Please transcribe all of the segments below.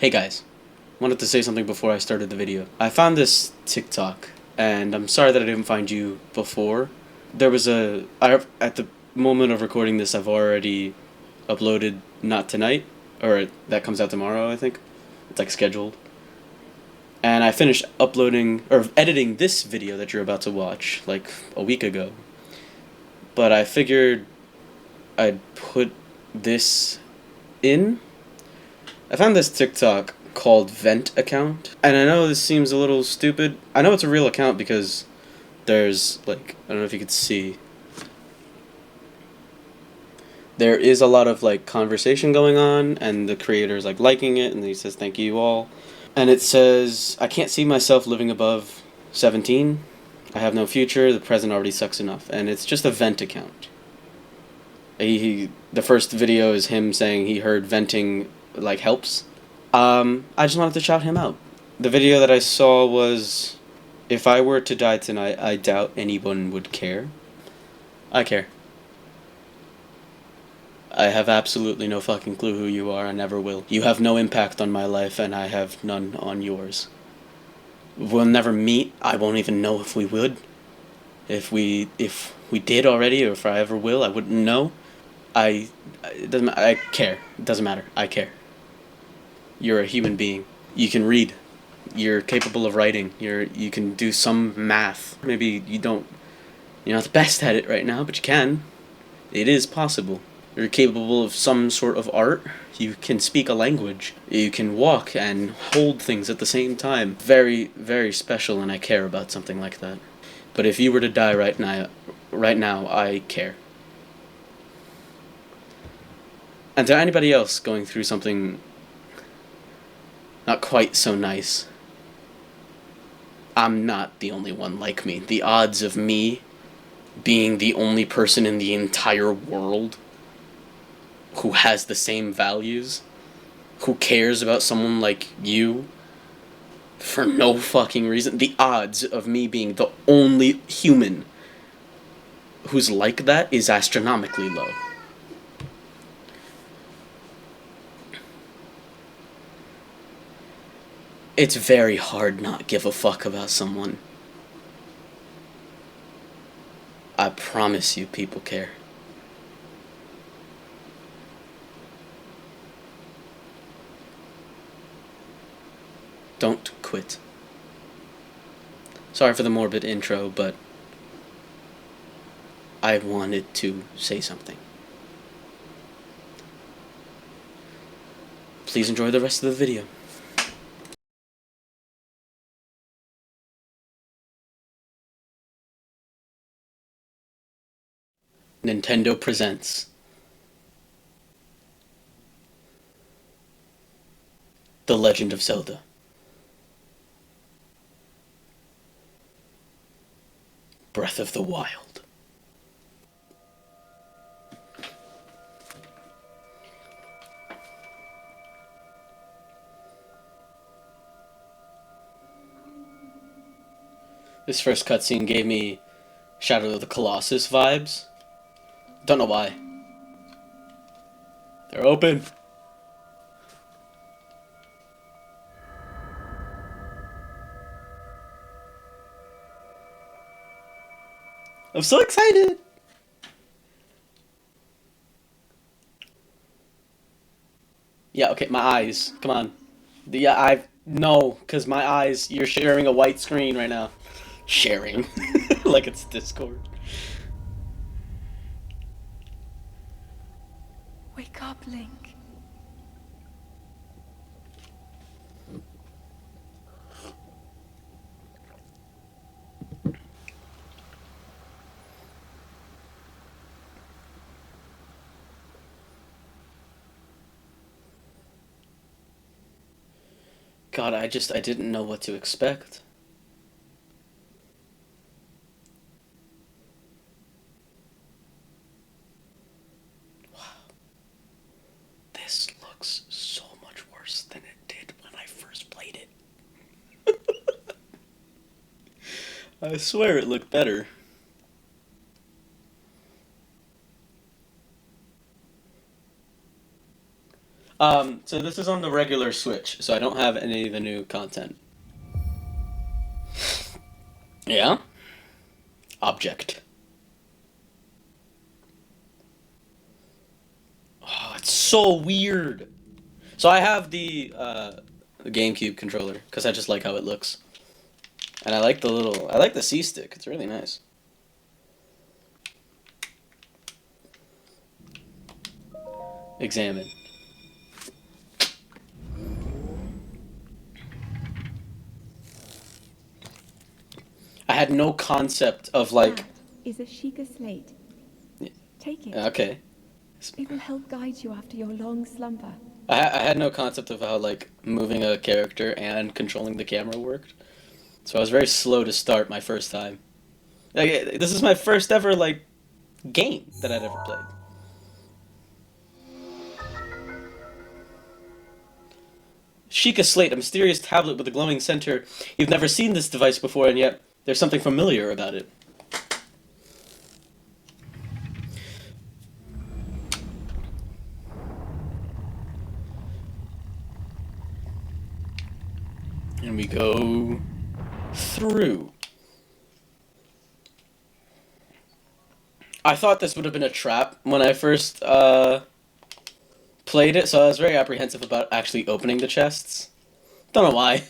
Hey guys, wanted to say something before I started the video. I found this TikTok, and I'm sorry that I didn't find you before. At the moment of recording this, I've already uploaded Not Tonight, or that comes out tomorrow, I think. It's like scheduled. And I finished uploading, or editing this video that you're about to watch, like a week ago. But I figured I'd put this in. I found this TikTok called Vent Account, and I know this seems a little stupid. I know it's a real account because there's, like, I don't know if you could see. There is a lot of, like, conversation going on, and the creator's, like, liking it, and he says, "Thank you all." And it says, "I can't see myself living above 17. I have no future. The present already sucks enough." And it's just a vent account. The first video is him saying he heard venting, like, helps. I just wanted to shout him out. The video that I saw was, "If I were to die tonight, I doubt anyone would care." I care. I have absolutely no fucking clue who you are. I never will. You have no impact on my life, and I have none on yours. We'll never meet. I won't even know if we would. If we did already, or if I ever will, I wouldn't know. It doesn't. I care. It doesn't matter. I care. You're a human being. You can read. You're capable of writing. You can do some math. Maybe you're not the best at it right now, but you can. It is possible. You're capable of some sort of art. You can speak a language. You can walk and hold things at the same time. Very, very special, and I care about something like that. But if you were to die right now, I care. And to anybody else going through something not quite so nice, I'm not the only one like me. The odds of me being the only person in the entire world who has the same values, who cares about someone like you for no fucking reason, the odds of me being the only human who's like that is astronomically low. It's very hard not give a fuck about someone. I promise you people care. Don't quit. Sorry for the morbid intro, but I wanted to say something. Please enjoy the rest of the video. Nintendo presents The Legend of Zelda. Breath of the Wild. This first cutscene gave me Shadow of the Colossus vibes. Don't know why. They're open. I'm so excited. Yeah, okay, my eyes. Come on. No, because my eyes, you're sharing a white screen right now. Sharing. Like it's Discord. Wake up, Link. God, I didn't know what to expect. Wow. This looks so much worse than it did when I first played it. I swear it looked better. So this is on the regular Switch, so I don't have any of the new content. Yeah? Object. Oh, it's so weird. So I have the GameCube controller because I just like how it looks, and I like the C stick. It's really nice. Examine. I had no concept of like. That is a Sheikah slate. Yeah, Take it. okay. It will help guide you after your long slumber. I had no concept of how like moving a character and controlling the camera worked, so I was very slow to start my first time. Like this is my first ever like game that I'd ever played. Sheikah Slate, a mysterious tablet with a glowing center. You've never seen this device before, and yet there's something familiar about it. And we go through. I thought this would have been a trap when I first played it, so I was very apprehensive about actually opening the chests. Don't know why.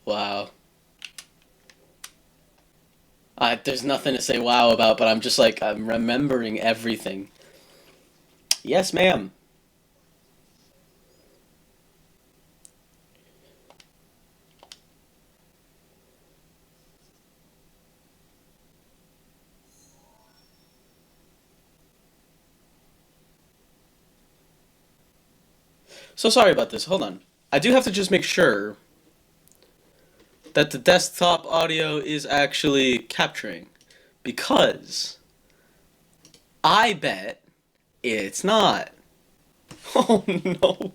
Wow. There's nothing to say wow about, but I'm just like, I'm remembering everything. Yes, ma'am. So sorry about this. Hold on. I do have to just make sure that the desktop audio is actually capturing, because I bet it's not. Oh no.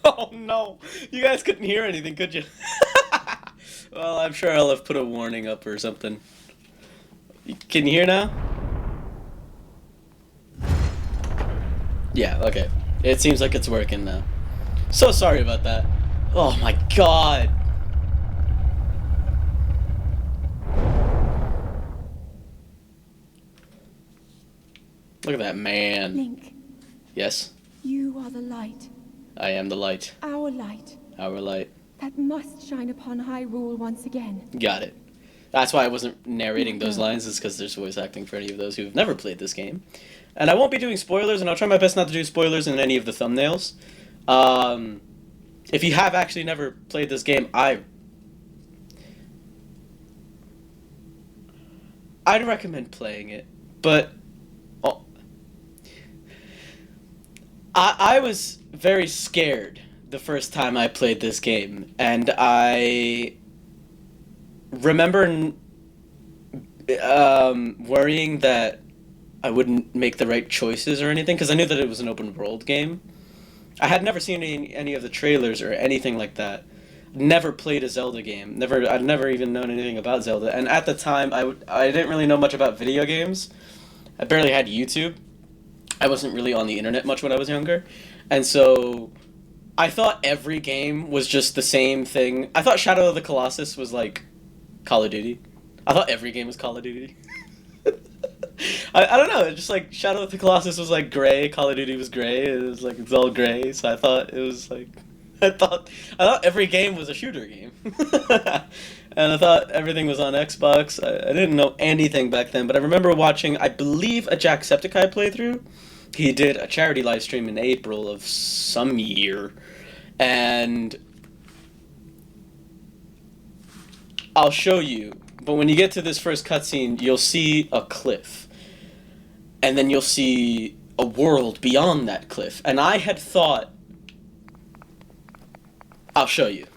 Oh no. You guys couldn't hear anything, could you? Well, I'm sure I'll have put a warning up or something. Can you hear now? Yeah, okay. It seems like it's working now. So sorry about that. Oh my god. Look at that man. Link, Yes, you are the light. I am the light. Our light. Our light. That must shine upon Hyrule once again. Got it. That's why I wasn't narrating those lines, is because there's voice acting for any of those who've never played this game. And I won't be doing spoilers, and I'll try my best not to do spoilers in any of the thumbnails. If you have actually never played this game, I'd recommend playing it, but oh, I was very scared the first time I played this game, and I remember worrying that I wouldn't make the right choices or anything, because I knew that it was an open world game. I had never seen any of the trailers or anything like that. Never played a Zelda game. I'd never even known anything about Zelda. And at the time, I didn't really know much about video games. I barely had YouTube. I wasn't really on the internet much when I was younger. And so I thought every game was just the same thing. I thought Shadow of the Colossus was like Call of Duty. I thought every game was Call of Duty. I don't know, just like Shadow of the Colossus was like gray, Call of Duty was gray, it was like it's all gray, so I thought it was like I thought every game was a shooter game. And I thought everything was on Xbox. I didn't know anything back then, but I remember watching, I believe, a Jacksepticeye playthrough. He did a charity live stream in April of some year, and I'll show you. But when you get to this first cutscene, you'll see a cliff. And then you'll see a world beyond that cliff. And I had thought... I'll show you.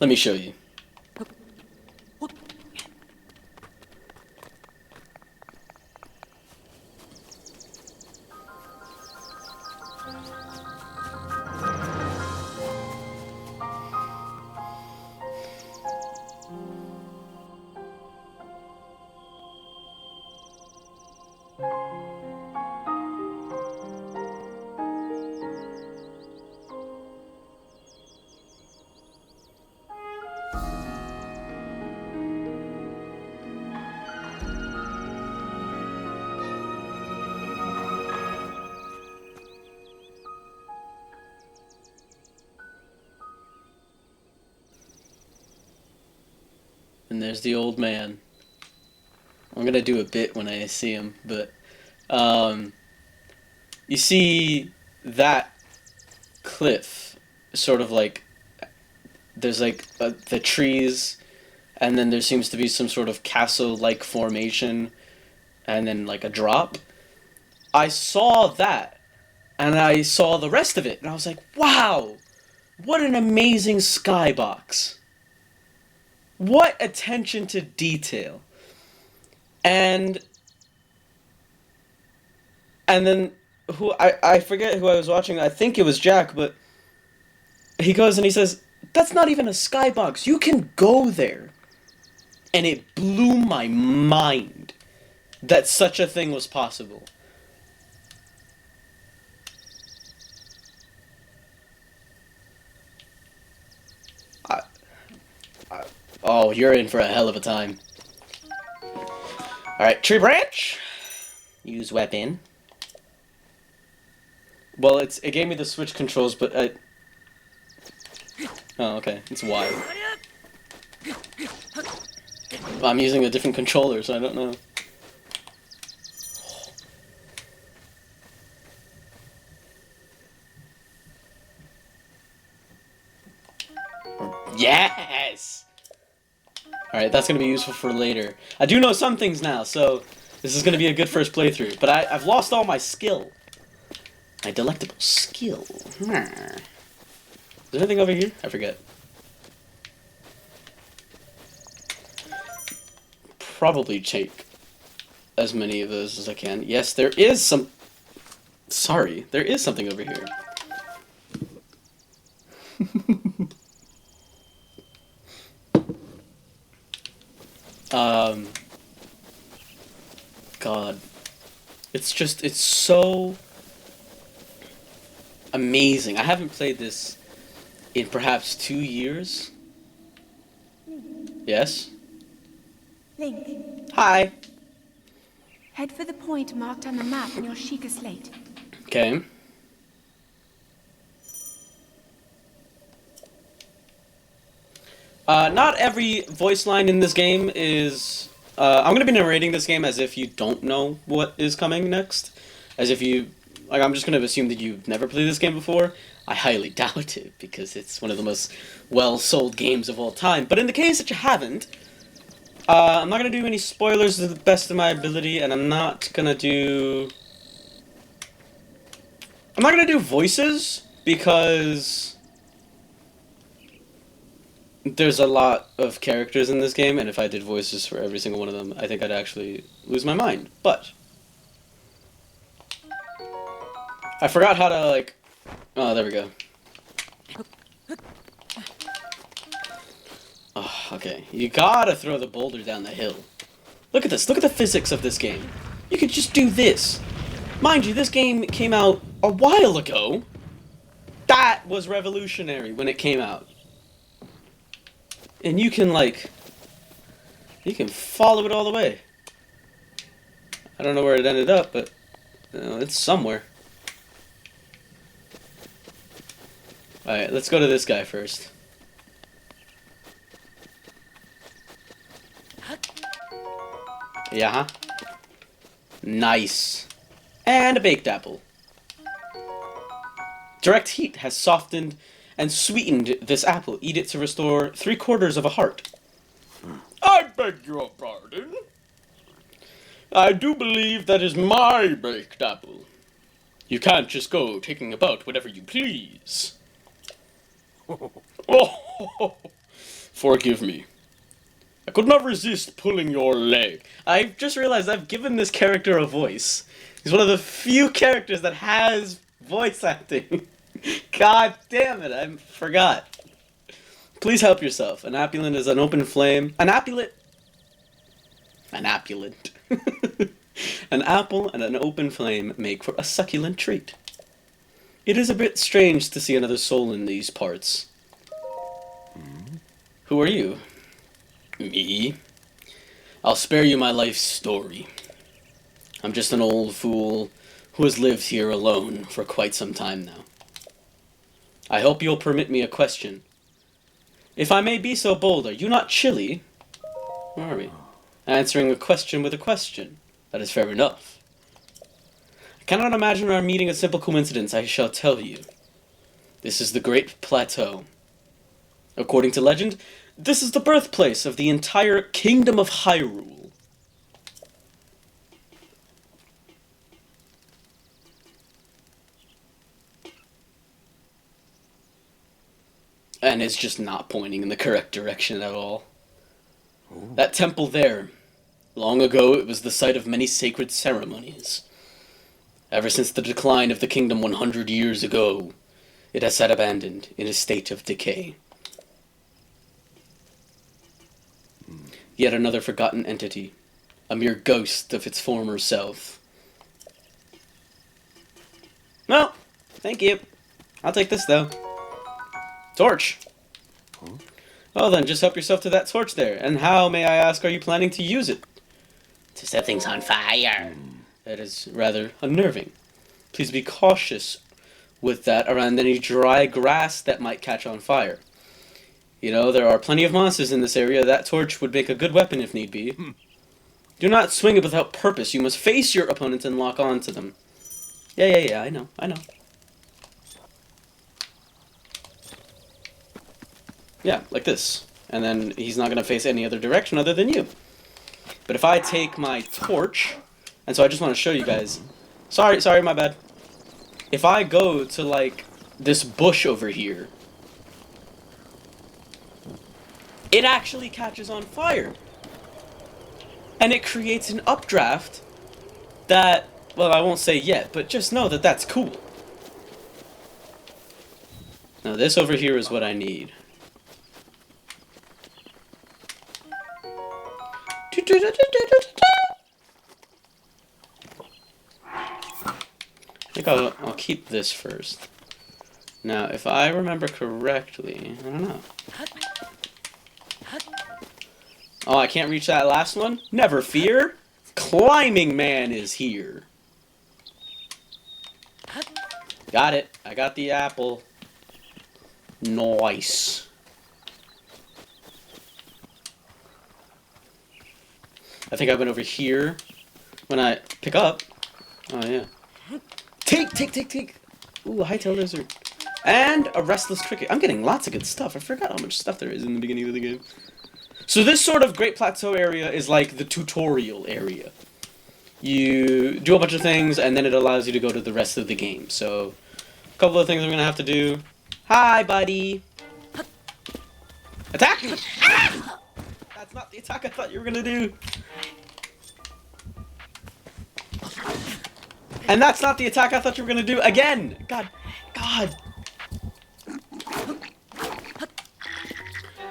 Let me show you. And there's the old man. I'm gonna do a bit when I see him, but you see that cliff, sort of like there's like the trees, and then there seems to be some sort of castle-like formation, and then like a drop. I saw that, and I saw the rest of it, and I was like, wow, what an amazing skybox. What attention to detail. And then I forget who I was watching. I think it was Jack, but he goes and he says, "That's not even a skybox. You can go there." And it blew my mind that such a thing was possible. Oh, you're in for a hell of a time. Alright, tree branch. Use weapon. Well, it gave me the switch controls, but I... Oh, okay. It's Y. Well, I'm using a different controller, so I don't know. Yes! Alright, that's gonna be useful for later. I do know some things now, so this is gonna be a good first playthrough. But I've lost all my skill. My delectable skill. Is there anything over here? I forget. Probably take as many of those as I can. Yes, there is some... Sorry, there is something over here. God. It's so amazing. I haven't played this in perhaps 2 years. Yes? Link, Hi. head for the point marked on the map in your Sheikah slate. Okay. Not every voice line in this game is... I'm gonna be narrating this game as if you don't know what is coming next. As if you... Like, I'm just gonna assume that you've never played this game before. I highly doubt it, because it's one of the most well-sold games of all time. But in the case that you haven't, I'm not gonna do any spoilers to the best of my ability, and I'm not gonna do voices, because there's a lot of characters in this game, and if I did voices for every single one of them, I think I'd actually lose my mind. But I forgot how to, like... Oh, there we go. Oh, okay. You gotta throw the boulder down the hill. Look at this. Look at the physics of this game. You could just do this. Mind you, this game came out a while ago. That was revolutionary when it came out. And you can, like... You can follow it all the way. I don't know where it ended up, but... it's somewhere. Alright, let's go to this guy first. Yeah, huh? Nice. And a baked apple. Direct heat has softened and sweetened this apple. Eat it to restore 3/4 of a heart. I beg your pardon? I do believe that is my baked apple. You can't just go taking about whatever you please. Oh, forgive me. I could not resist pulling your leg. I just realized I've given this character a voice. He's one of the few characters that has voice acting. God damn it, I forgot. Please help yourself. An apulent is an open flame. An apulent. An apulent. An apple and an open flame make for a succulent treat. It is a bit strange to see another soul in these parts. Who are you? Me? I'll spare you my life story. I'm just an old fool who has lived here alone for quite some time now. I hope you'll permit me a question. If I may be so bold, are you not chilly? Where are we? Answering a question with a question. That is fair enough. I cannot imagine our meeting a simple coincidence, I shall tell you. This is the Great Plateau. According to legend, this is the birthplace of the entire Kingdom of Hyrule. And it's just not pointing in the correct direction at all. Ooh. That temple there. Long ago, it was the site of many sacred ceremonies. Ever since the decline of the kingdom 100 years ago, it has sat abandoned in a state of decay. Yet another forgotten entity, a mere ghost of its former self. Well, thank you. I'll take this, though. Torch. Huh? Well then, just help yourself to that torch there. And how, may I ask, are you planning to use it? To set things on fire. That is rather unnerving. Please be cautious with that around any dry grass that might catch on fire. You know, there are plenty of monsters in this area. That torch would make a good weapon if need be. Do not swing it without purpose. You must face your opponents and lock on to them. Yeah, I know. Yeah, like this. And then he's not going to face any other direction other than you. But if I take my torch, and so I just want to show you guys. Sorry, my bad. If I go to, like, this bush over here, it actually catches on fire. And it creates an updraft that, well, I won't say yet, but just know that that's cool. Now this over here is what I need. I think I'll keep this first. Now, if I remember correctly, I don't know. Oh, I can't reach that last one? Never fear! Climbing Man is here! Got it. I got the apple. Nice. I think I went over here when I pick up. Oh, yeah. Take! Ooh, a hightail lizard. And a restless cricket. I'm getting lots of good stuff. I forgot how much stuff there is in the beginning of the game. So this sort of Great Plateau area is like the tutorial area. You do a bunch of things, and then it allows you to go to the rest of the game. So, a couple of things I'm going to have to do. Hi, buddy! Attack me! Ah! That's not the attack I thought you were going to do. And that's not the attack I thought you were going to do again! God.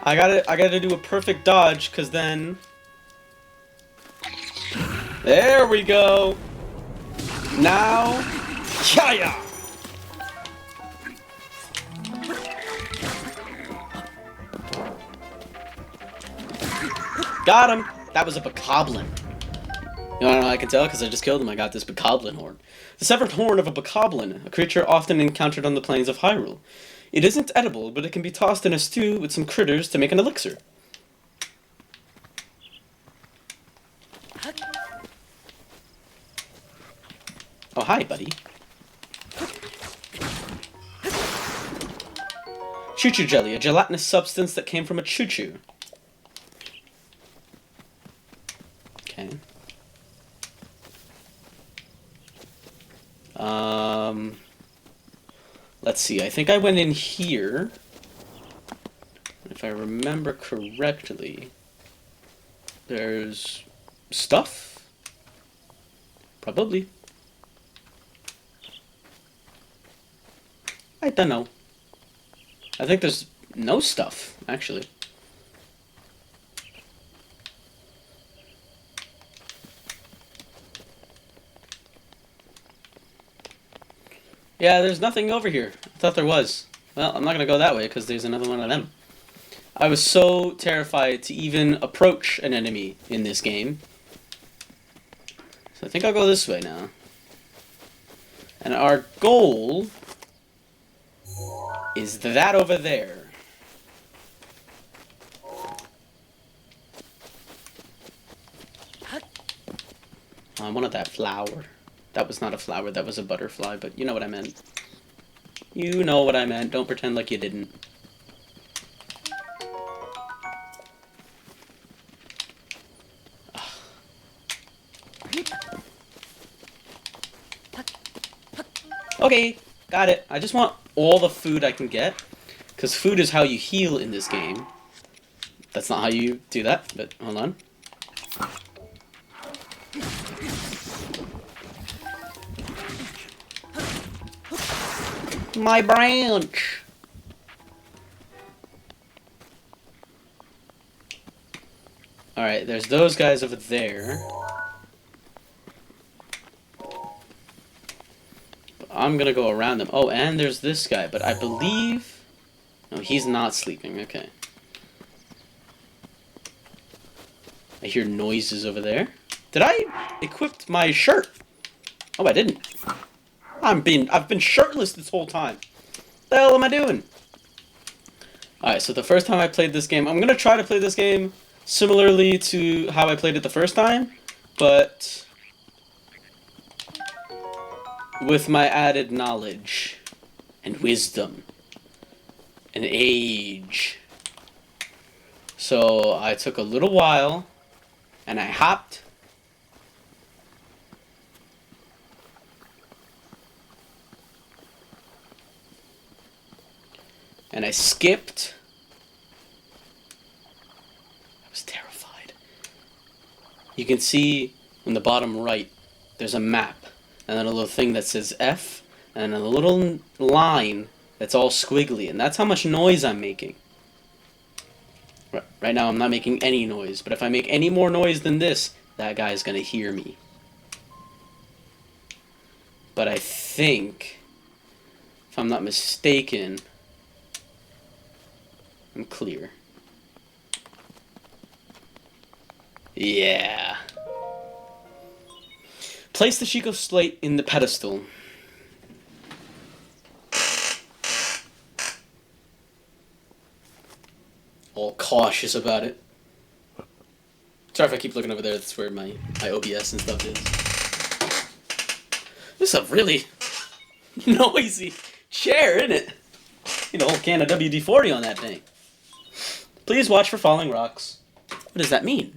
I gotta do a perfect dodge, cause then... There we go! Now... Yaya! Got him! That was a bokoblin. You wanna know how I can tell? Because I just killed him. I got this bokoblin horn. The severed horn of a bokoblin, a creature often encountered on the plains of Hyrule. It isn't edible, but it can be tossed in a stew with some critters to make an elixir. Oh, hi, buddy. Choo-choo jelly, a gelatinous substance that came from a choo-choo. Okay. Let's see, I think I went in here. If I remember correctly, there's stuff? Probably. I don't know. I think there's no stuff, actually. Yeah, there's nothing over here. I thought there was. Well, I'm not going to go that way because there's another one of them. I was so terrified to even approach an enemy in this game. So I think I'll go this way now. And our goal is that over there. I wanted that flower. That was not a flower, that was a butterfly, but you know what I meant. You know what I meant. Don't pretend like you didn't. Okay, got it. I just want all the food I can get, because food is how you heal in this game. That's not how you do that, but hold on. My branch! Alright, there's those guys over there. I'm gonna go around them. Oh, and there's this guy, but I believe... No, he's not sleeping, okay. I hear noises over there. Did I equip my shirt? Oh, I didn't. I've been shirtless this whole time. What the hell am I doing? Alright, so the first time I played this game, I'm gonna try to play this game similarly to how I played it the first time, but with my added knowledge and wisdom and age. So I took a little while and I hopped and I skipped. I was terrified. You can see in the bottom right there's a map and then a little thing that says F and a little line that's all squiggly, and that's how much noise I'm making. Right now I'm not making any noise, but if I make any more noise than this, that guy's gonna hear me. But I think, if I'm not mistaken, I'm clear. Yeah. Place the Chico slate in the pedestal. All cautious about it. Sorry if I keep looking over there, that's where my OBS and stuff is. This is a really noisy chair, isn't it? You know, a whole can of WD-40 on that thing. Please watch for falling rocks. What does that mean?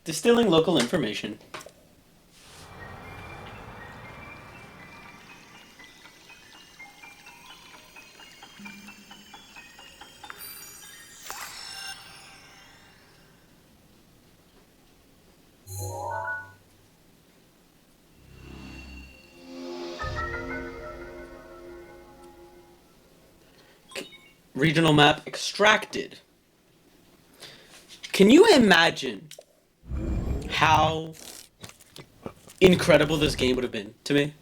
Distilling local information. Regional map extracted. Can you imagine how incredible this game would have been to me?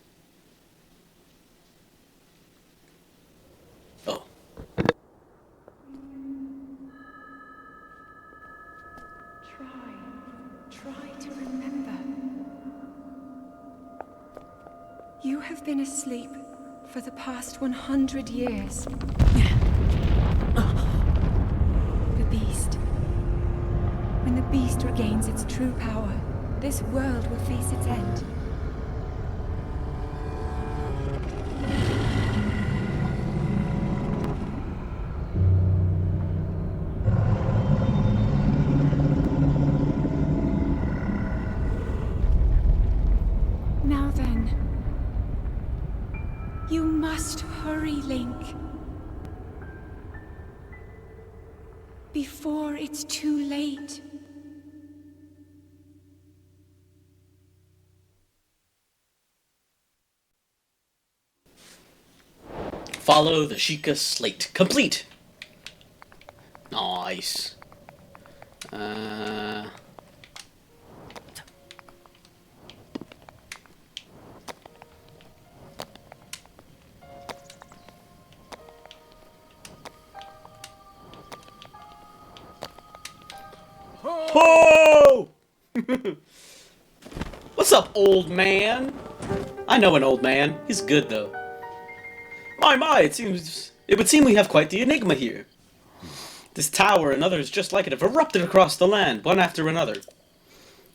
Oh. Try to remember. You have been asleep for the past 100 years. The beast. When the beast regains its true power, this world will face its end. must hurry, Link. Before it's too late. Follow the Sheikah slate. Complete! Nice. Ho! What's up, old man? I know an old man. He's good, though. My, it would seem we have quite the enigma here. This tower and others just like it have erupted across the land, one after another.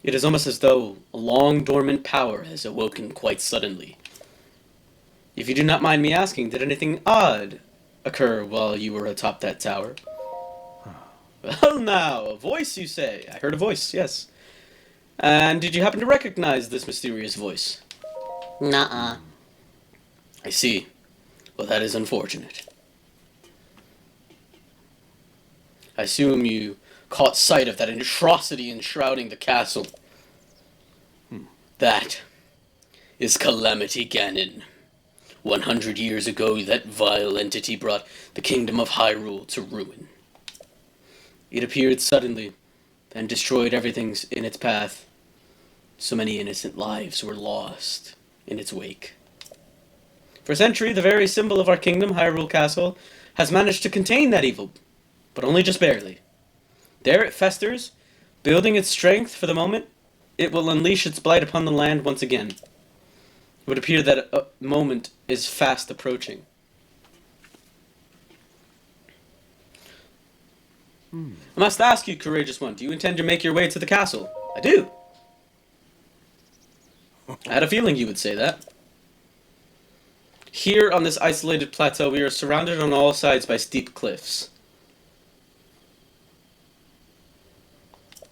It is almost as though a long-dormant power has awoken quite suddenly. If you do not mind me asking, did anything odd occur while you were atop that tower? Well now, a voice you say? I heard a voice, yes. And did you happen to recognize this mysterious voice? Nuh-uh. I see. Well, that is unfortunate. I assume you caught sight of that atrocity enshrouding the castle. That is Calamity Ganon. 100 years ago, that vile entity brought the kingdom of Hyrule to ruin. It appeared suddenly and destroyed everything in its path. So many innocent lives were lost in its wake. For a century, the very symbol of our kingdom, Hyrule Castle, has managed to contain that evil, but only just barely. There it festers, building its strength for the moment. It will unleash its blight upon the land once again. It would appear that a moment is fast approaching. I must ask you, courageous one, do you intend to make your way to the castle? I do. I had a feeling you would say that. Here on this isolated plateau, we are surrounded on all sides by steep cliffs.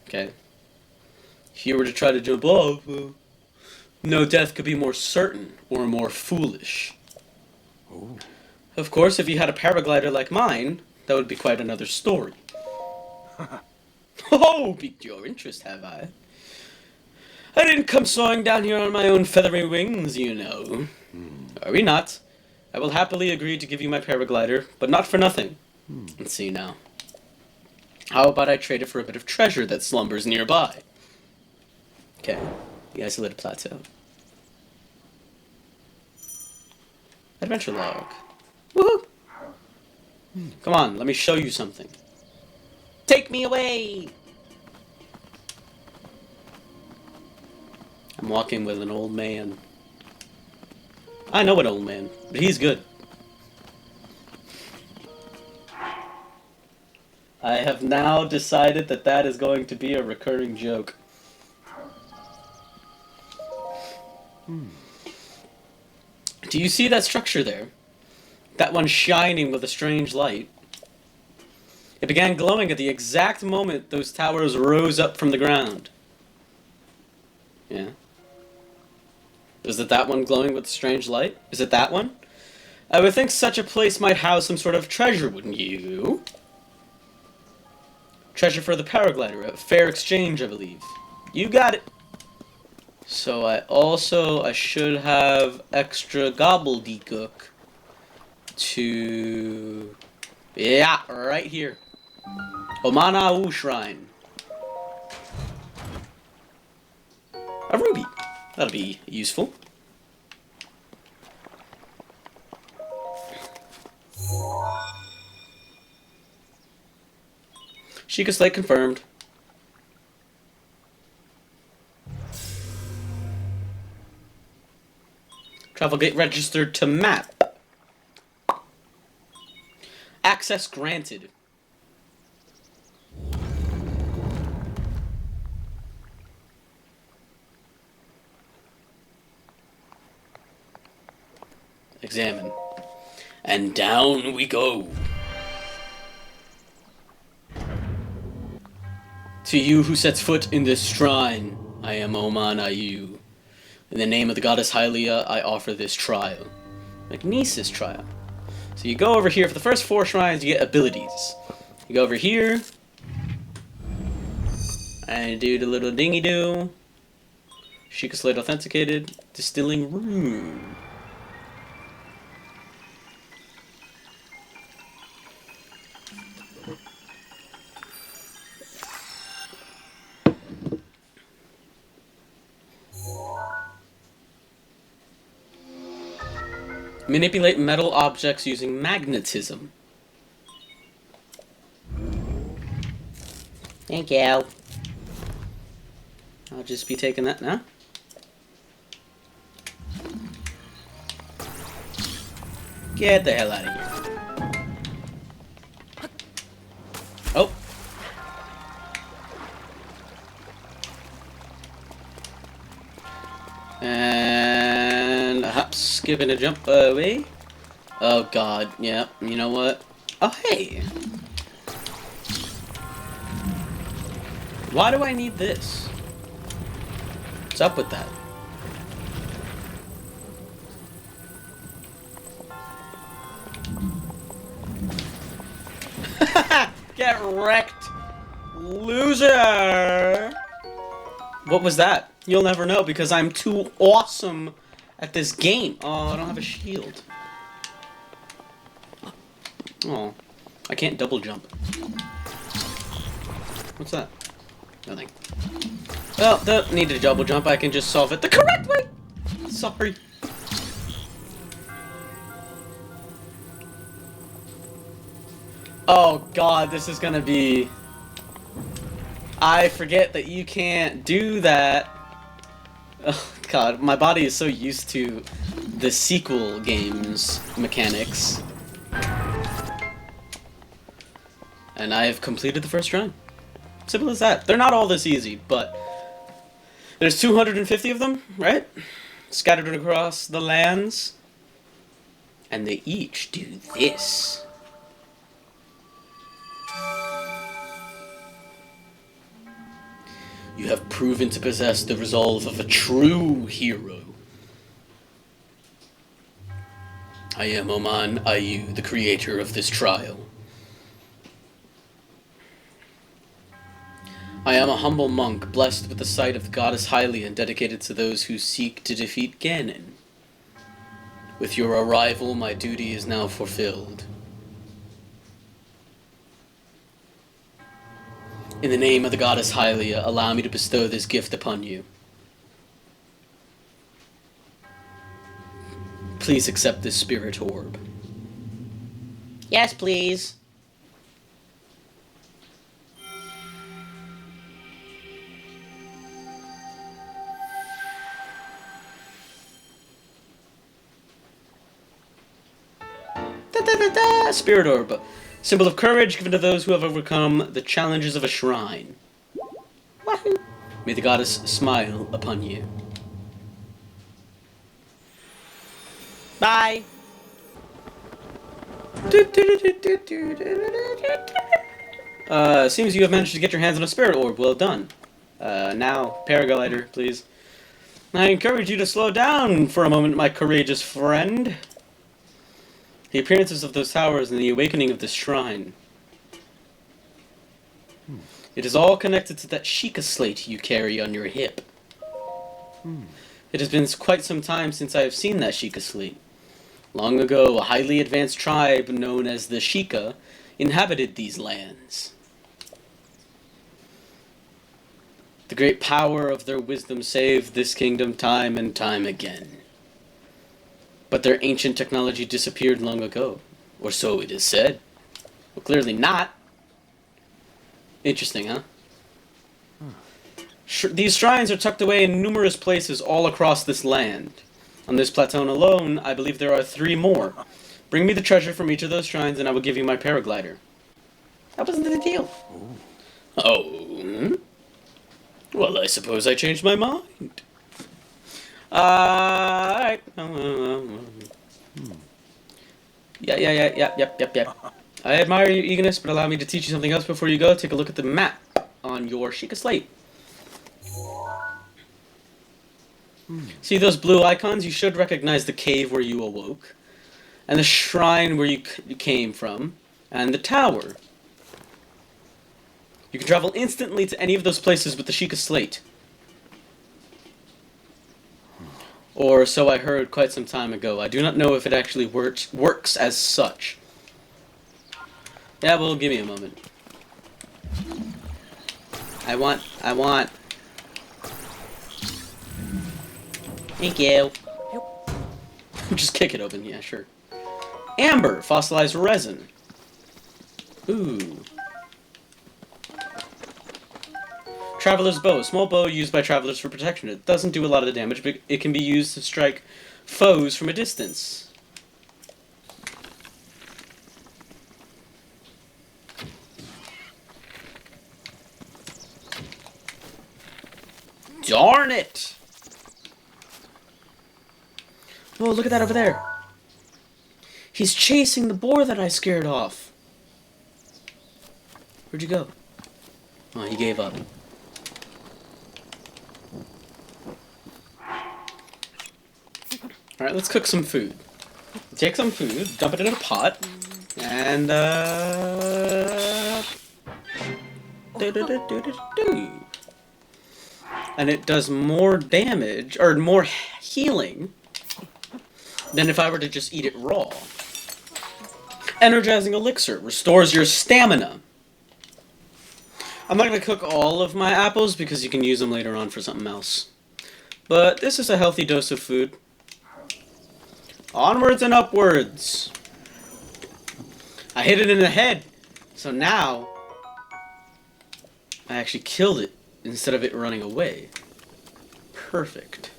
Okay. If you were to try to jump off, no death could be more certain or more foolish. Ooh. Of course, if you had a paraglider like mine, that would be quite another story. Oh, piqued your interest, have I? I didn't come soaring down here on my own feathery wings, you know. Worry not. I will happily agree to give you my paraglider, but not for nothing. Let's see now. How about I trade it for a bit of treasure that slumbers nearby? Okay, the isolated plateau. Adventure log. Woohoo! Come on, let me show you something. Take me away! I'm walking with an old man. I know an old man, but he's good. I have now decided that that is going to be a recurring joke. Do you see that structure there? That one shining with a strange light. It began glowing at the exact moment those towers rose up from the ground. Yeah. Is it that one glowing with a strange light? Is it that one? I would think such a place might house some sort of treasure, wouldn't you? Treasure for the paraglider, a fair exchange, I believe. You got it. So I should have extra gobbledygook to... Yeah, right here. Omana-U Shrine. A ruby. That'll be useful. Sheikah Slate confirmed. Travel gate registered to map. Access granted. Examine. And down we go. To you who sets foot in this shrine, I am Omana-U. In the name of the goddess Hylia, I offer this trial. Magnesis trial. So you go over here for the first 4 shrines, you get abilities. You go over here, and do the little dingy do. Sheikah Slate authenticated. Distilling room. Manipulate metal objects using magnetism. Thank you. I'll just be taking that now. Get the hell out of here. Oh. And a hop, skip, and a jump away. Oh god, yeah, you know what? Oh hey! Why do I need this? What's up with that? Get wrecked, loser! What was that? You'll never know because I'm too awesome at this game. Oh, I don't have a shield. Oh, I can't double jump. What's that? Nothing. Well, don't need to double jump. I can just solve it the correct way. Sorry. Oh god, this is gonna be... I forget that you can't do that. Oh god, my body is so used to the sequel games mechanics. And I have completed the first run. Simple as that. They're not all this easy, but there's 250 of them, right? Scattered across the lands. And they each do this. You have proven to possess the resolve of a true hero. I am Oman Ayu, the creator of this trial. I am a humble monk, blessed with the sight of the goddess Hylia and dedicated to those who seek to defeat Ganon. With your arrival, my duty is now fulfilled. In the name of the goddess Hylia, allow me to bestow this gift upon you. Please accept this spirit orb. Yes, please. Spirit orb. Symbol of courage given to those who have overcome the challenges of a shrine. Wahoo! May the goddess smile upon you. Bye! Seems you have managed to get your hands on a spirit orb. Well done. Now, paraglider, please. I encourage you to slow down for a moment, my courageous friend. The appearances of those towers and the awakening of this shrine. It is all connected to that Sheikah Slate you carry on your hip. It has been quite some time since I have seen that Sheikah Slate. Long ago, a highly advanced tribe known as the Sheikah inhabited these lands. The great power of their wisdom saved this kingdom time and time again. But their ancient technology disappeared long ago. Or so it is said. Well, clearly not. Interesting, huh? These shrines are tucked away in numerous places all across this land. On this plateau alone, I believe there are 3 more. Bring me the treasure from each of those shrines and I will give you my paraglider. That wasn't the deal. Oh? Well, I suppose I changed my mind. Alright. Yep. I admire your eagerness, but allow me to teach you something else before you go. Take a look at the map on your Sheikah Slate. See those blue icons? You should recognize the cave where you awoke. and the shrine where you came from, and the tower. You can travel instantly to any of those places with the Sheikah Slate. Or so I heard quite some time ago. I do not know if it actually works as such. Yeah, well, give me a moment. I want. Thank you. Just kick it open, yeah, sure. Amber, fossilized resin. Ooh. Traveler's bow. Small bow used by travelers for protection. It doesn't do a lot of the damage, but it can be used to strike foes from a distance. Darn it! Oh, look at that over there. He's chasing the boar that I scared off. Where'd you go? Oh, he gave up. Alright, let's cook some food. Take some food, dump it in a pot, and and it does more damage, or more healing, than if I were to just eat it raw. Energizing elixir restores your stamina. I'm not going to cook all of my apples because you can use them later on for something else. But this is a healthy dose of food. Onwards and upwards. I hit it in the head. So now I actually killed it instead of it running away. Perfect.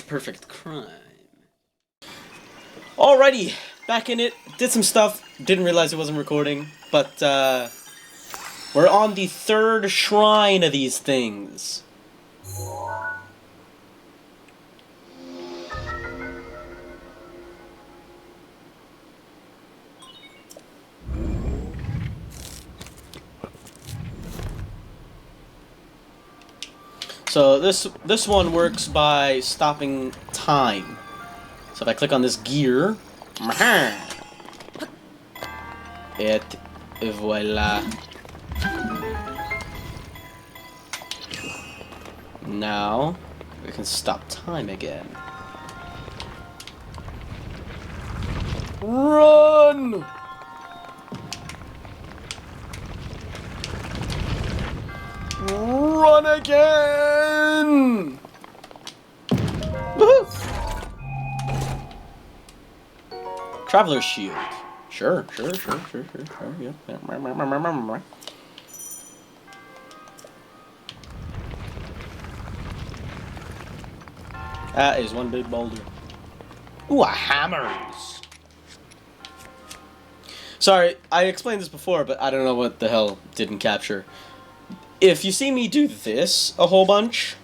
Perfect crime. Alrighty, back in it. Did some stuff. Didn't realize it wasn't recording. But we're on the third shrine of these things. So this one works by stopping time. So if I click on this gear, et voila. Now we can stop time again. Run! Run again! Woohoo! Traveler's shield. Sure. Yep. That is one big boulder. Ooh, a hammers! Sorry, I explained this before, but I don't know what the hell didn't capture. If you see me do this a whole bunch,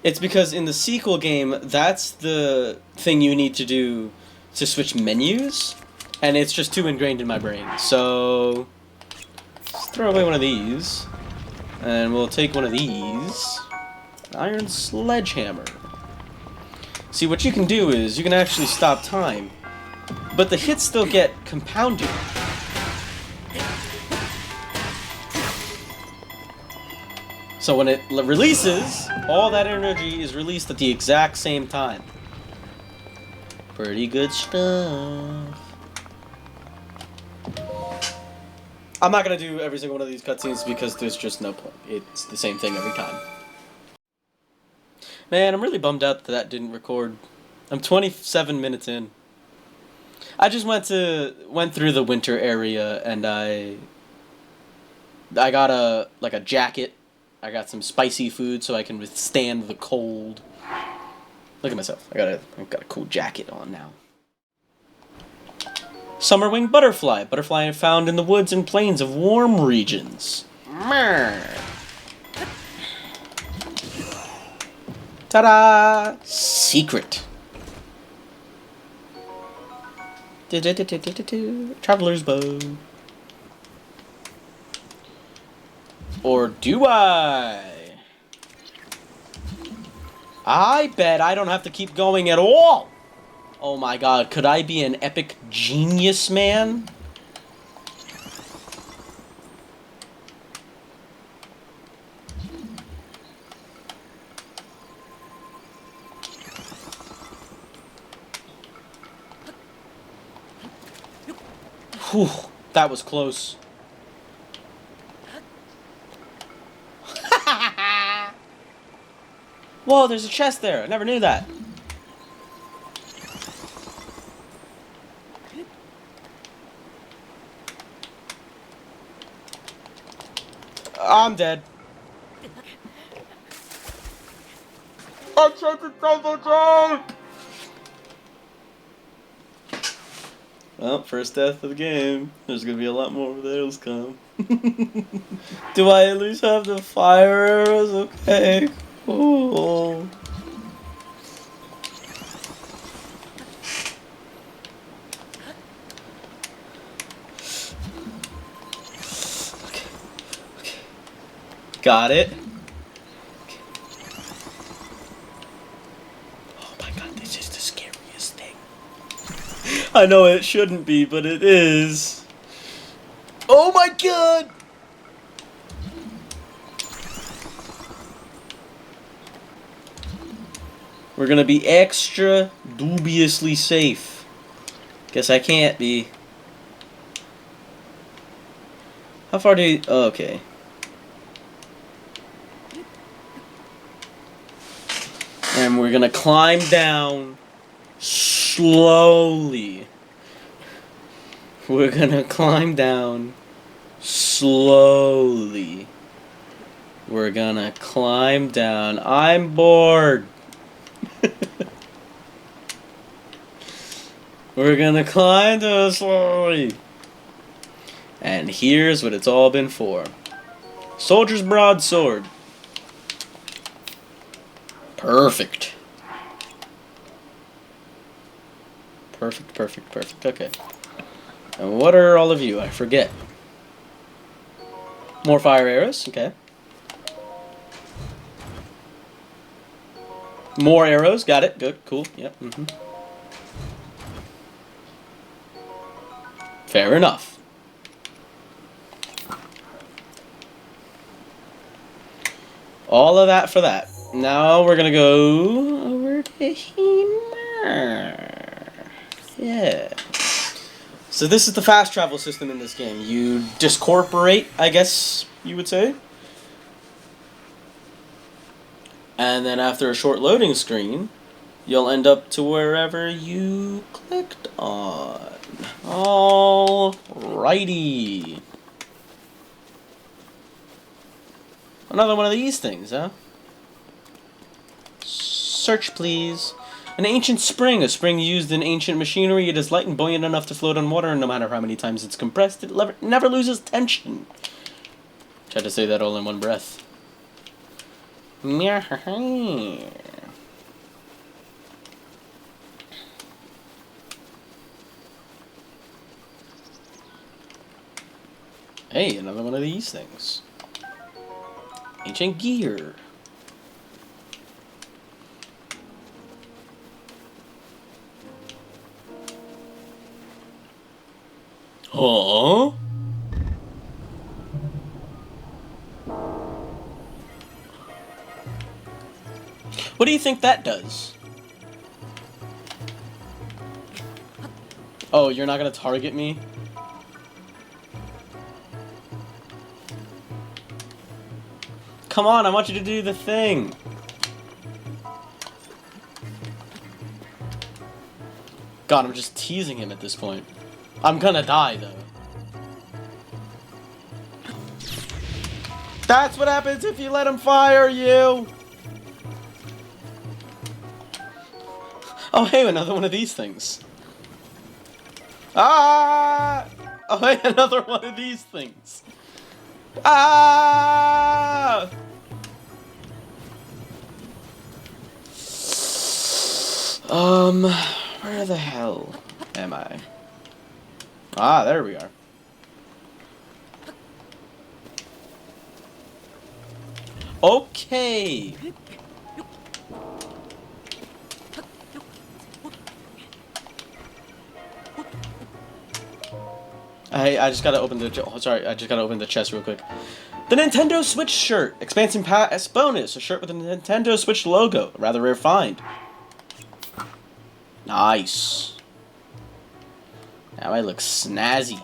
it's because in the sequel game, that's the thing you need to do to switch menus, and it's just too ingrained in my brain. So, let's throw away one of these, and we'll take one of these. Iron sledgehammer. See, what you can do is, you can actually stop time, but the hits still get compounded. So when it releases, all that energy is released at the exact same time. Pretty good stuff. I'm not gonna do every single one of these cutscenes because there's just no point. It's the same thing every time. Man, I'm really bummed out that that didn't record. I'm 27 minutes in. I just went through the winter area and I got a jacket. I got some spicy food so I can withstand the cold. Look at myself. I've got a cool jacket on now. Summerwing butterfly. Butterfly found in the woods and plains of warm regions. Ta-da! Secret. Traveler's bow. Or do I? I bet I don't have to keep going at all. Oh my god, could I be an epic genius, man? Whew, that was close. Whoa, there's a chest there. I never knew that. I'm dead. I tried to double jump! Well, first death of the game. There's gonna be a lot more of those come. Do I at least have the fire arrows? Okay, cool. Okay. Got it. Okay. Oh my god, this is the scariest thing. I know it shouldn't be, but it is. Oh my god! We're gonna be extra dubiously safe. Guess I can't be. How far do you... Oh, okay. And we're gonna climb down slowly. We're gonna climb down slowly. We're gonna climb down. I'm bored. We're gonna climb down slowly. And here's what it's all been for. Soldier's broadsword. Perfect. Perfect, perfect, perfect. Okay. And what are all of you? I forget. More fire arrows. Okay. More arrows. Got it. Good. Cool. Yep. Mm-hmm. Fair enough. All of that for that. Now we're gonna go over to here. Yeah. So this is the fast travel system in this game. You discorporate, I guess you would say. And then after a short loading screen, you'll end up to wherever you clicked on. Alrighty. Another one of these things, huh? Search, please. An ancient spring. A spring used in ancient machinery. It is light and buoyant enough to float on water, and no matter how many times it's compressed, it never loses tension. Tried to say that all in one breath. Hey, another one of these things. Ancient gear. Huh? What do you think that does? Oh, you're not gonna target me? Come on, I want you to do the thing. God, I'm just teasing him at this point. I'm gonna die, though. That's what happens if you let him fire you! Oh, hey, another one of these things. Ah! Oh, hey, another one of these things. Ah! Where the hell am I? Ah, there we are. Okay. I just gotta open the... Oh, sorry, I just gotta open the chest real quick. The Nintendo Switch shirt! Expansion Pass bonus! A shirt with a Nintendo Switch logo. A rather rare find. Nice. Now I look snazzy.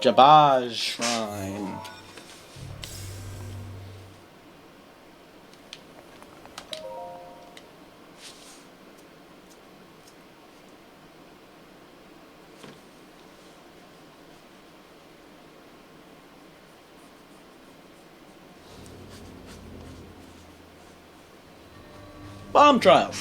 Jabaj Shrine. Bomb trial.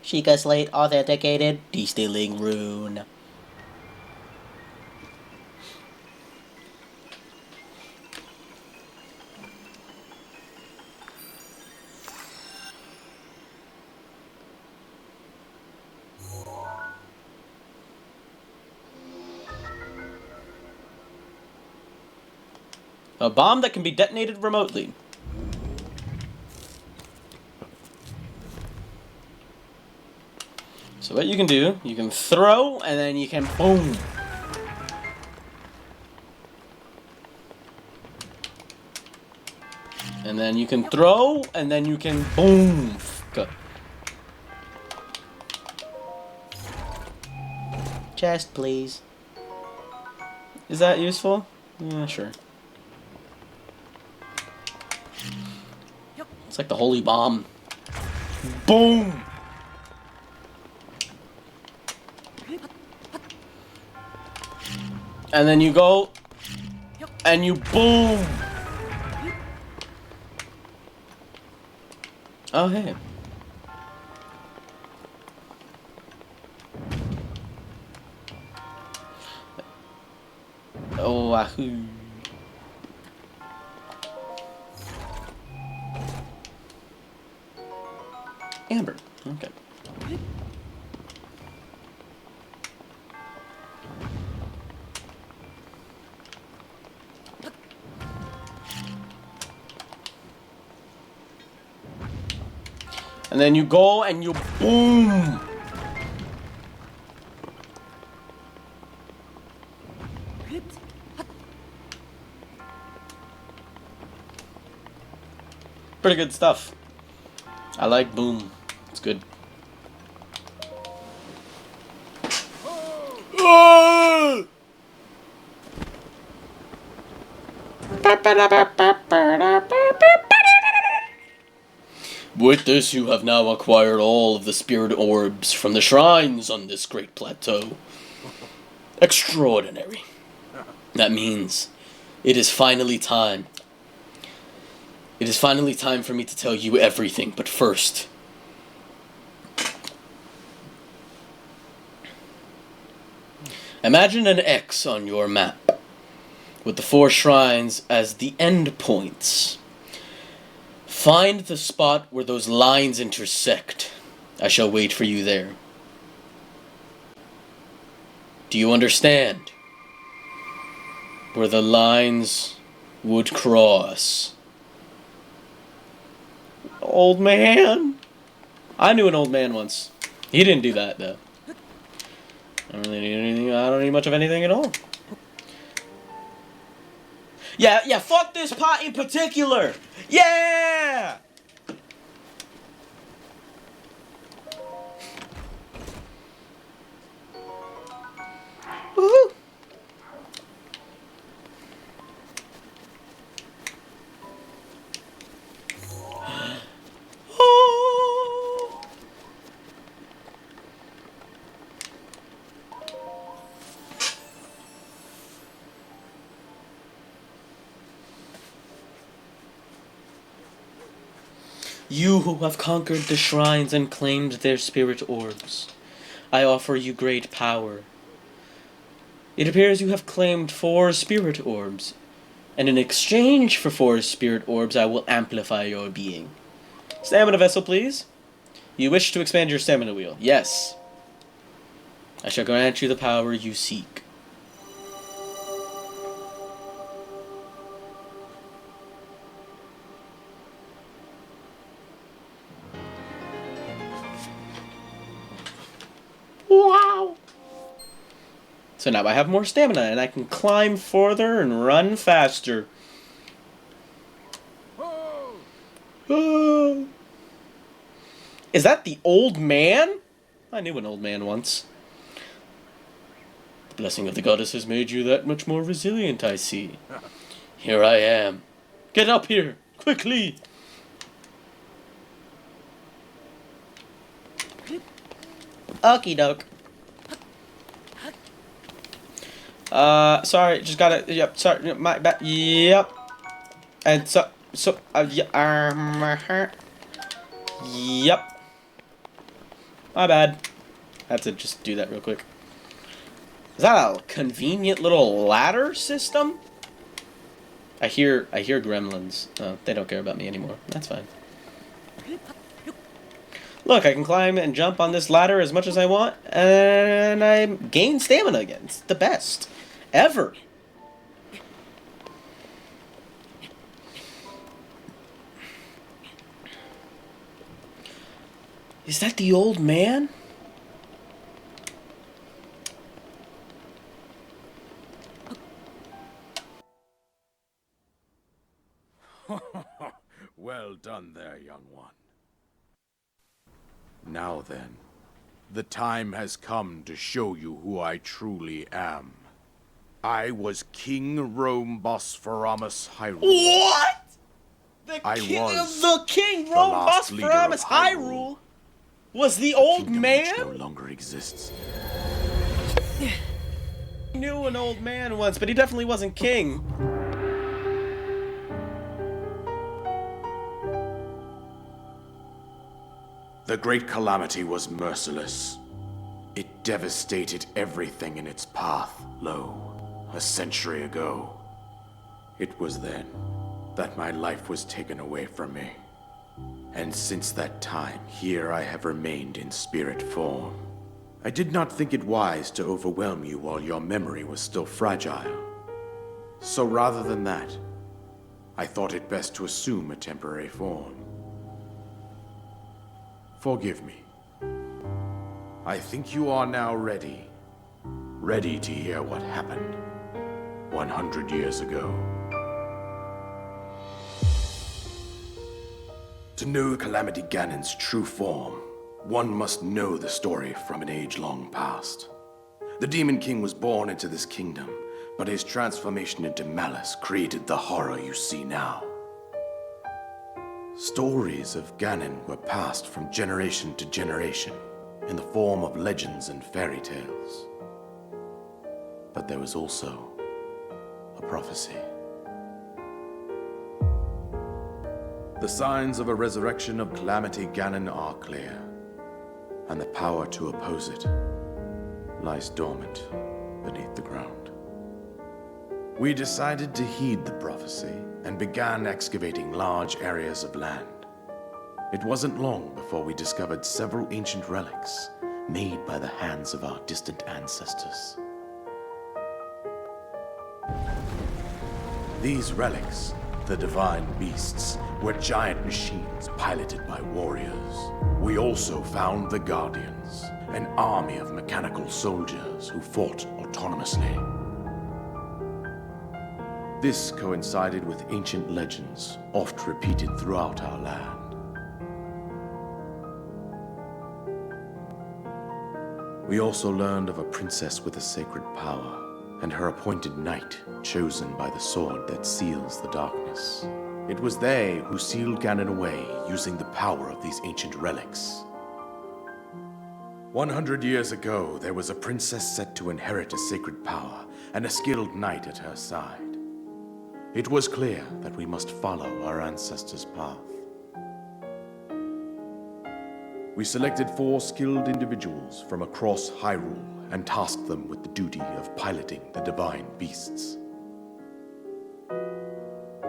Sheikah Slate authenticated. Destilling rune. A bomb that can be detonated remotely. So what you can do, you can throw, and then you can boom. And then you can throw, and then you can boom. Go. Chest, please. Is that useful? Yeah, sure. It's like the holy bomb. Boom! And then you go, and you boom! Oh, hey. Oh, wahoo. Amber. Okay. And then you go and you boom. Pretty good stuff. I like boom. It's good. With this, you have now acquired all of the spirit orbs from the shrines on this great plateau. Extraordinary. That means it is finally time. It is finally time for me to tell you everything, but first... Imagine an X on your map, with the 4 shrines as the end points. Find the spot where those lines intersect. I shall wait for you there. Do you understand? Where the lines would cross. Old man? I knew an old man once. He didn't do that, though. I don't really need anything. I don't need much of anything at all. Yeah, fuck this pot in particular! Yeah! Woohoo! You who have conquered the shrines and claimed their spirit orbs, I offer you great power. It appears you have claimed 4 spirit orbs, and in exchange for 4 spirit orbs, I will amplify your being. Stamina vessel, please. You wish to expand your stamina wheel. Yes. I shall grant you the power you seek. So now I have more stamina, and I can climb further and run faster. Oh. Is that the old man? I knew an old man once. The blessing of the goddess has made you that much more resilient, I see. Here I am. Get up here, quickly! Okie doke. Sorry, just gotta, yep, sorry, my bad, yep. And yep. My bad. I have to just do that real quick. Is that a convenient little ladder system? I hear gremlins. Oh, they don't care about me anymore. That's fine. Look, I can climb and jump on this ladder as much as I want, and I gain stamina again. It's the best ever. Is that the old man? Well done there, young one. Now then, the time has come to show you who I truly am. I was King Rome Bosphoramus Hyrule. What? The I king, was the king the Rome last leader of Bosphoramus Hyrule was the a old kingdom man? which no longer exists. I knew an old man once, but he definitely wasn't king. The Great Calamity was merciless. It devastated everything in its path, lo, a century ago. It was then that my life was taken away from me. And since that time, here I have remained in spirit form. I did not think it wise to overwhelm you while your memory was still fragile. So rather than that, I thought it best to assume a temporary form. Forgive me. I think you are now ready. Ready to hear what happened 100 years ago. To know Calamity Ganon's true form, one must know the story from an age-long past. The Demon King was born into this kingdom, but his transformation into malice created the horror you see now. Stories of Ganon were passed from generation to generation in the form of legends and fairy tales. But there was also a prophecy. The signs of a resurrection of Calamity Ganon are clear, and the power to oppose it lies dormant beneath the ground. We decided to heed the prophecy and began excavating large areas of land. It wasn't long before we discovered several ancient relics made by the hands of our distant ancestors. These relics, the divine beasts, were giant machines piloted by warriors. We also found the Guardians, an army of mechanical soldiers who fought autonomously. This coincided with ancient legends, oft repeated throughout our land. We also learned of a princess with a sacred power, and her appointed knight, chosen by the sword that seals the darkness. It was they who sealed Ganon away using the power of these ancient relics. 100 years ago, there was a princess set to inherit a sacred power and a skilled knight at her side. It was clear that we must follow our ancestors' path. We selected 4 skilled individuals from across Hyrule and tasked them with the duty of piloting the divine beasts.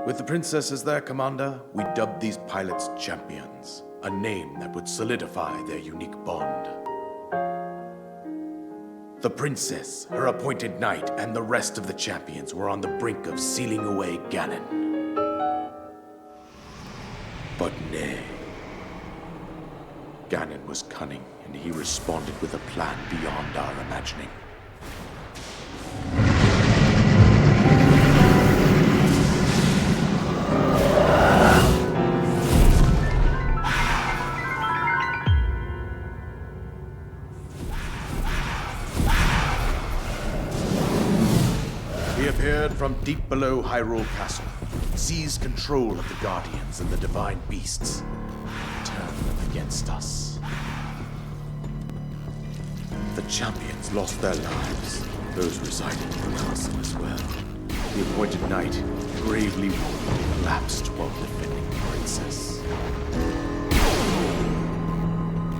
With the princess as their commander, we dubbed these pilots champions, a name that would solidify their unique bond. The princess, her appointed knight, and the rest of the champions were on the brink of sealing away Ganon. But nay. Ganon was cunning, and he responded with a plan beyond our imagining. deep below Hyrule Castle, seize control of the Guardians and the Divine Beasts, turn them against us. The champions lost their lives, those residing in the castle as well. The appointed knight, gravely wounded, collapsed while defending the princess.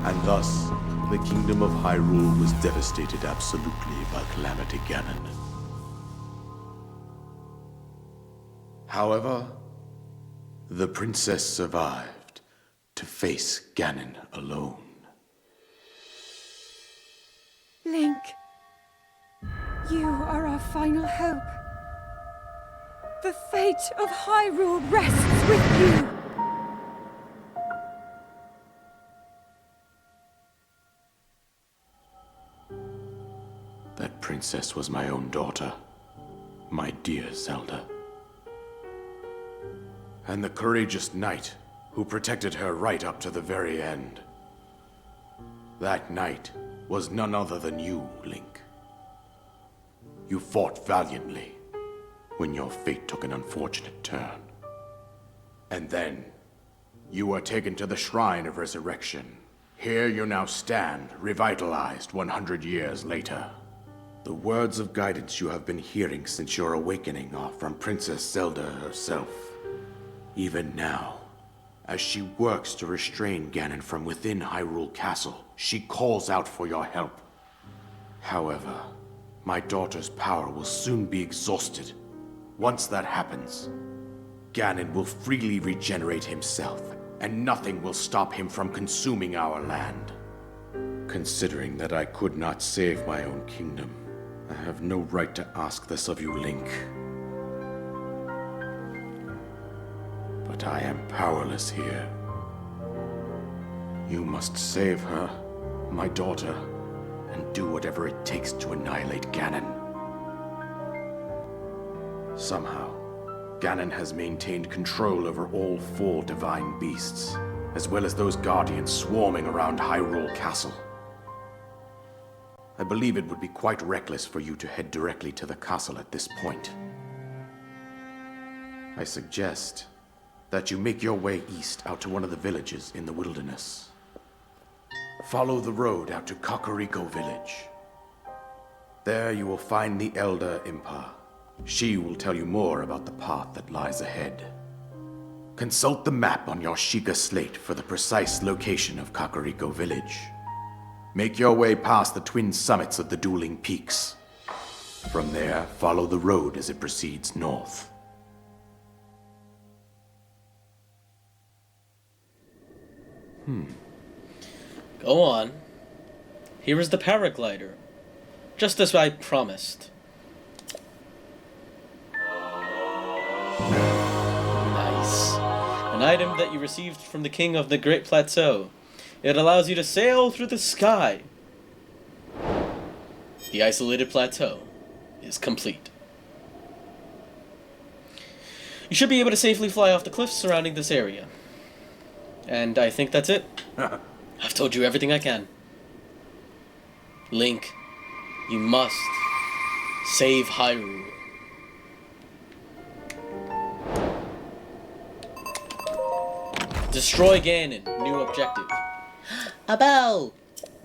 And thus, the kingdom of Hyrule was devastated absolutely by Calamity Ganon. However, the princess survived to face Ganon alone. Link, you are our final hope. The fate of Hyrule rests with you. That princess was my own daughter, my dear Zelda. And the courageous knight who protected her right up to the very end. That knight was none other than you, Link. You fought valiantly when your fate took an unfortunate turn. And then, you were taken to the Shrine of Resurrection. Here you now stand, revitalized 100 years later. The words of guidance you have been hearing since your awakening are from Princess Zelda herself. Even now, as she works to restrain Ganon from within Hyrule Castle, she calls out for your help. However, my daughter's power will soon be exhausted. Once that happens, Ganon will freely regenerate himself, and nothing will stop him from consuming our land. Considering that I could not save my own kingdom, I have no right to ask this of you, Link. But I am powerless here. You must save her, my daughter, and do whatever it takes to annihilate Ganon. Somehow, Ganon has maintained control over all 4 divine beasts, as well as those guardians swarming around Hyrule Castle. I believe it would be quite reckless for you to head directly to the castle at this point. I suggest that you make your way east out to one of the villages in the wilderness. Follow the road out to Kakariko Village. There you will find the Elder Impa. She will tell you more about the path that lies ahead. Consult the map on your Sheikah slate for the precise location of Kakariko Village. Make your way past the twin summits of the dueling peaks. From there, follow the road as it proceeds north. Go on. Here is the paraglider. Just as I promised. Nice. An item that you received from the King of the Great Plateau. It allows you to sail through the sky. The isolated plateau is complete. You should be able to safely fly off the cliffs surrounding this area. And I think that's it. I've told you everything I can. Link, you must save Hyrule. Destroy Ganon, new objective. A bell!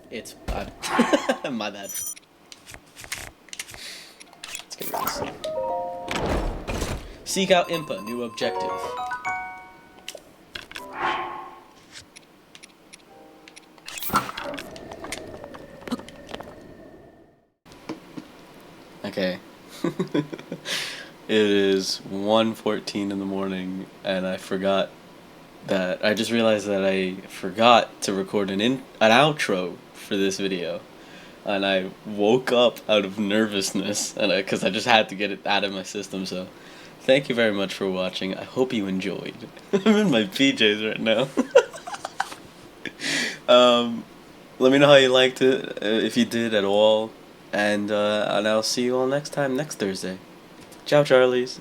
It's... my bad. Let's get rid of this. Seek out Impa, new objective. Okay. It is 1:14 in the morning, and I forgot that I just realized that I forgot to record an outro for this video, and I woke up out of nervousness, and because I just had to get it out of my system. So, thank you very much for watching. I hope you enjoyed. I'm in my PJs right now. Let me know how you liked it, if you did at all, and I'll see you all next time, next Thursday. Ciao, Charlies.